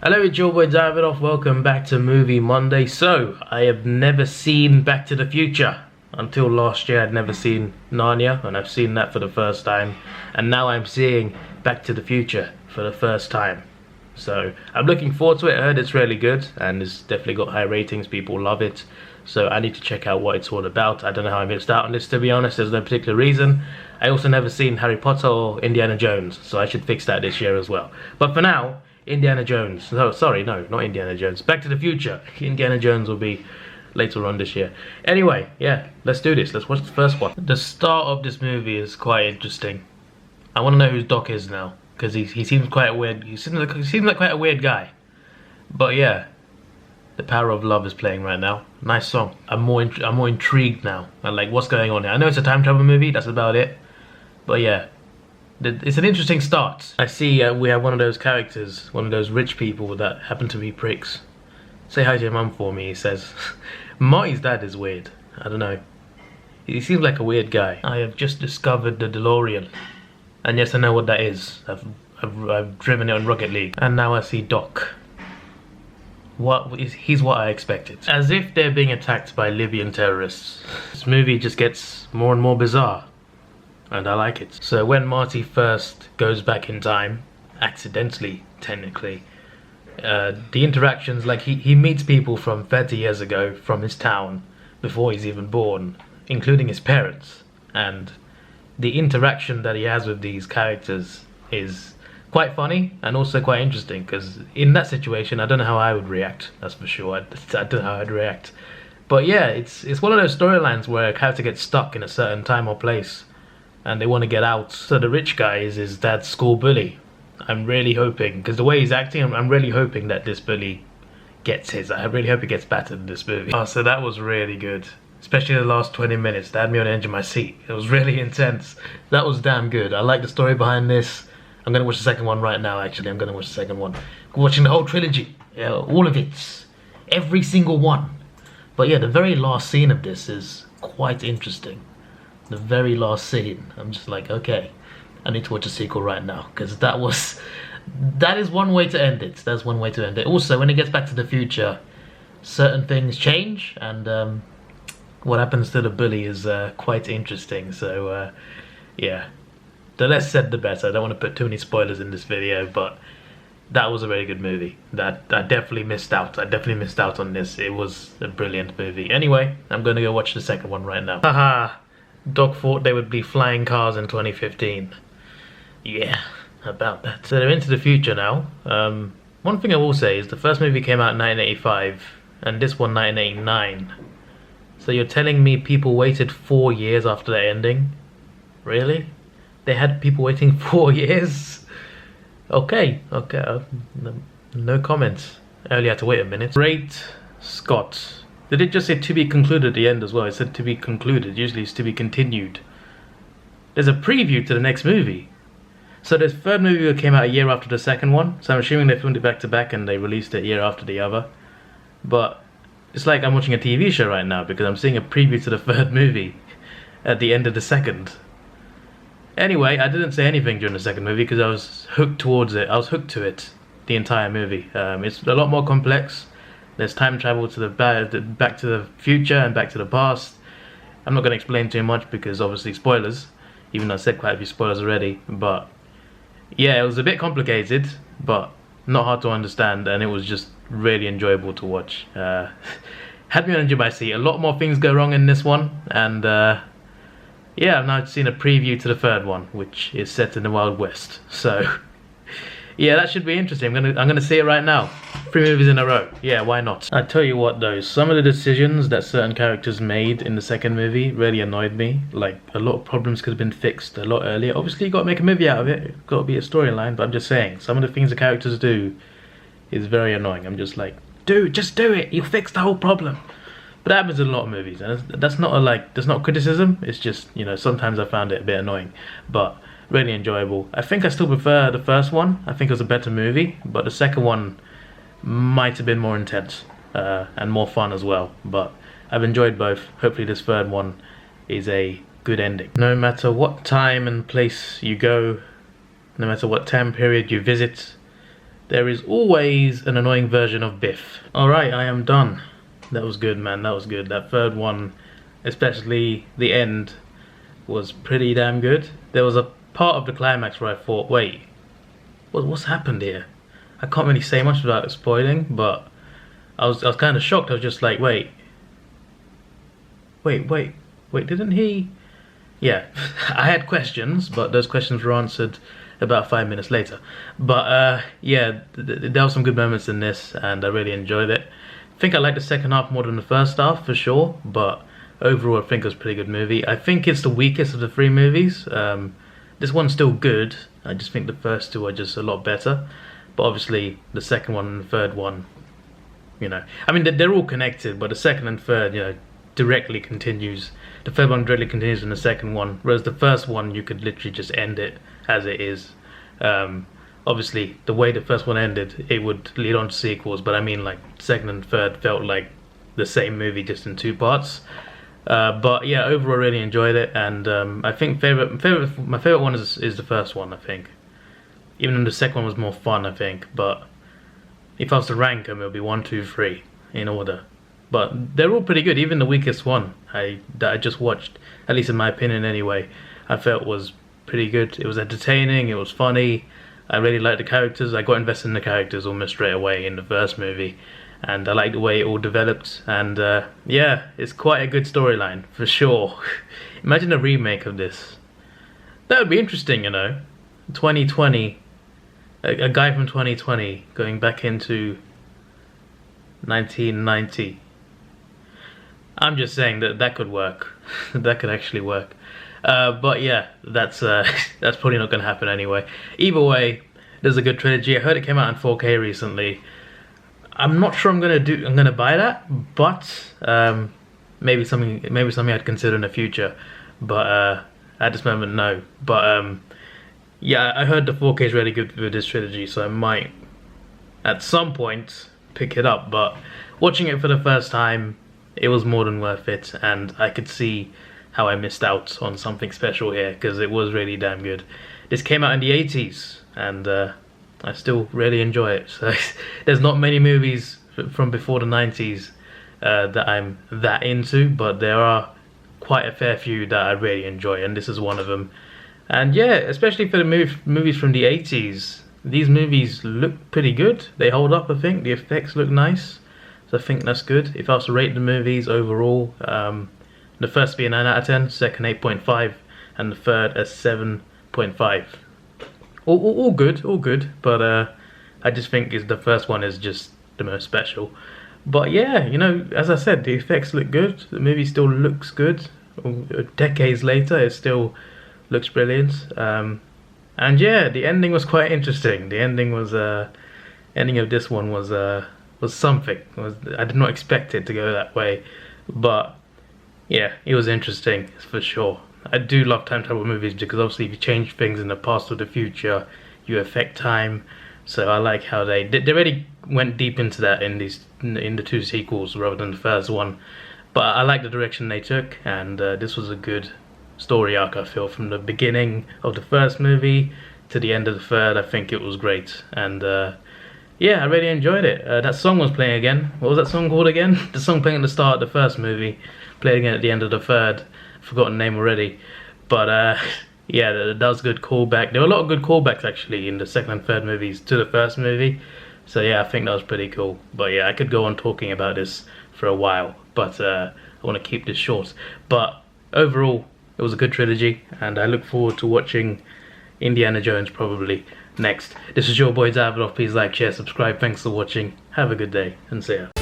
Hello, it's your boy Davidoff. Welcome back to Movie Monday. So, I have never seen Back to the Future. Until last year, I'd never seen Narnia, and I've seen that for the first time. And now I'm seeing Back to the Future for the first time. So, I'm looking forward to it. I heard it's really good, and it's definitely got high ratings. People love it. So, I need to check out what it's all about. I don't know how I missed out on this, to be honest. There's no particular reason. I also never seen Harry Potter or Indiana Jones, so I should fix that this year as well. But for now, Indiana Jones. No, sorry, no, not Indiana Jones. Back to the Future. Indiana Jones will be later on this year. Anyway, yeah, let's do this. Let's watch the first one. The start of this movie is quite interesting. I want to know who Doc is now, because he seems quite a weird. He seems like quite a weird guy. But yeah, The Power of Love is playing right now. Nice song. I'm more intrigued now. And like, what's going on here? I know it's a time travel movie. That's about it. But yeah. It's an interesting start. I see we have one of those characters, one of those rich people that happen to be pricks. Say hi to your mum for me, he says. Marty's dad is weird. I don't know. He seems like a weird guy. I have just discovered the DeLorean. And yes, I know what that is. I've driven it on Rocket League. And now I see Doc. He's what I expected. As if they're being attacked by Libyan terrorists. This movie just gets more and more bizarre. And I like it. So when Marty first goes back in time, accidentally, technically, the interactions, like he meets people from 30 years ago from his town before he's even born, including his parents. And the interaction that he has with these characters is quite funny and also quite interesting, because in that situation, I don't know how I would react, that's for sure. I don't know how I'd react. But yeah, it's one of those storylines where a character gets stuck in a certain time or place and they want to get out. So the rich guy is his dad's school bully. I'm really hoping, because the way he's acting, I'm really hoping that this bully gets his. I really hope he gets battered in this movie. Oh, so that was really good. Especially the last 20 minutes. That had me on the edge of my seat. It was really intense. That was damn good. I like the story behind this. I'm going to watch the second one right now, actually. I'm going to watch the second one. I'm watching the whole trilogy. Yeah, all of it. Every single one. But yeah, the very last scene of this is quite interesting. The very last scene, I'm just like, okay, I need to watch a sequel right now, because that is one way to end it. That's one way to end it. Also, when it gets back to the future, certain things change, and what happens to the bully is quite interesting. So yeah, the less said the better. I don't want to put too many spoilers in this video, but that was a very good movie. That I definitely missed out. I definitely missed out on this. It was a brilliant movie. Anyway, I'm going to go watch the second one right now. Haha. Doc thought they would be flying cars in 2015. Yeah, about that. So they're into the future now. One thing I will say is the first movie came out in 1985 and this one 1989. So you're telling me people waited 4 years after the ending? Really? They had people waiting 4 years? Okay. No comments. I only had to wait a minute. Great Scott. Did it just say to be concluded at the end as well? It said to be concluded. Usually it's to be continued. There's a preview to the next movie. So the third movie came out a year after the second one. So I'm assuming they filmed it back to back and they released it a year after the other. But it's like I'm watching a TV show right now, because I'm seeing a preview to the third movie at the end of the second. Anyway, I didn't say anything during the second movie because I was hooked towards it. I was hooked to it the entire movie. It's a lot more complex. There's time travel to the back to the future and back to the past. I'm not going to explain too much because obviously spoilers, even though I said quite a few spoilers already. But yeah, it was a bit complicated, but not hard to understand, and it was just really enjoyable to watch. Had me on the edge of my seat. A lot more things go wrong in this one, and yeah, I've now seen a preview to the third one, which is set in the Wild West. So yeah, that should be interesting. I'm gonna see it right now. 3 movies in a row. Yeah, why not? I tell you what though, some of the decisions that certain characters made in the second movie really annoyed me. Like, a lot of problems could have been fixed a lot earlier. Obviously you gotta make a movie out of it. It's gotta be a storyline, but I'm just saying, some of the things the characters do is very annoying. I'm just like, dude, just do it. You'll fix the whole problem. But that happens in a lot of movies, and that's not that's not criticism. It's just, you know, sometimes I found it a bit annoying, but really enjoyable. I think I still prefer the first one. I think it was a better movie, but the second one might have been more intense and more fun as well. But I've enjoyed both. Hopefully this third one is a good ending. No matter what time and place you go, no matter what time period you visit, There is always an annoying version of Biff. Alright, I am done. That was good, man, that was good. That third one, especially the end, was pretty damn good. There was a part of the climax where I thought, wait, what's happened here? I can't really say much without spoiling, but I was kind of shocked. I was just like, wait, didn't he? Yeah, I had questions, but those questions were answered about 5 minutes later. But yeah, there were some good moments in this, and I really enjoyed it. I think I liked the second half more than the first half, for sure, but overall I think it was a pretty good movie. I think it's the weakest of the three movies. This one's still good, I just think the first two are just a lot better. But obviously the second one and the third one, you know, I mean they're all connected, but the second and third, you know, directly continues. The third one directly continues in the second one, whereas the first one you could literally just end it as it is. Obviously the way the first one ended, it would lead on to sequels, but I mean like second and third felt like the same movie just in two parts. But yeah, overall I really enjoyed it, and I think my favorite one is the first one, I think. Even though the second one was more fun, I think. But if I was to rank them, it would be 1, 2, 3 in order. But they're all pretty good. Even the weakest one that I just watched, at least in my opinion anyway, I felt was pretty good. It was entertaining, it was funny. I really liked the characters. I got invested in the characters almost straight away in the first movie, and I liked the way it all developed. And yeah, it's quite a good storyline for sure. Imagine a remake of this. That would be interesting, you know. 2020, a guy from 2020 going back into 1990. I'm just saying that could work. That could actually work. But yeah, that's probably not going to happen anyway. Either way, there's a good trilogy. I heard it came out in 4K recently. I'm not sure I'm gonna buy that, but maybe something I'd consider in the future. But at this moment, no. But yeah, I heard the 4K is really good with this trilogy, so I might at some point pick it up. But watching it for the first time, it was more than worth it, and I could see how I missed out on something special here, because it was really damn good. This came out in the 80s, and I still really enjoy it. So there's not many movies from before the 90s that I'm that into, but there are quite a fair few that I really enjoy, and this is one of them. And yeah, especially for the movies from the 80s, these movies look pretty good. They hold up, I think. The effects look nice, so I think that's good. If I was to rate the movies overall, the first would be a 9 out of 10, second 8.5, and the third a 7.5. All good, but I just think the first one is just the most special. But yeah, you know, as I said, the effects look good, the movie still looks good. Decades later, it still looks brilliant. And yeah, the ending was quite interesting. The ending was ending of this one was something. I did not expect it to go that way, but yeah, it was interesting for sure. I do love time travel movies because obviously if you change things in the past or the future, you affect time. So I like how they already went deep into that in the two sequels rather than the first one. But I like the direction they took, and this was a good story arc, I feel, from the beginning of the first movie to the end of the third. I think it was great, and yeah, I really enjoyed it. That song was playing again. What was that song called again? The song playing at the start of the first movie, playing again at the end of the third. Forgotten name already, but yeah, that was a good callback. There were a lot of good callbacks actually in the second and third movies to the first movie, so yeah, I think that was pretty cool. But yeah, I could go on talking about this for a while, but I want to keep this short. But overall, it was a good trilogy, and I look forward to watching Indiana Jones probably next. This is your boy Davidoff. Please like, share, subscribe. Thanks for watching. Have a good day, and see ya.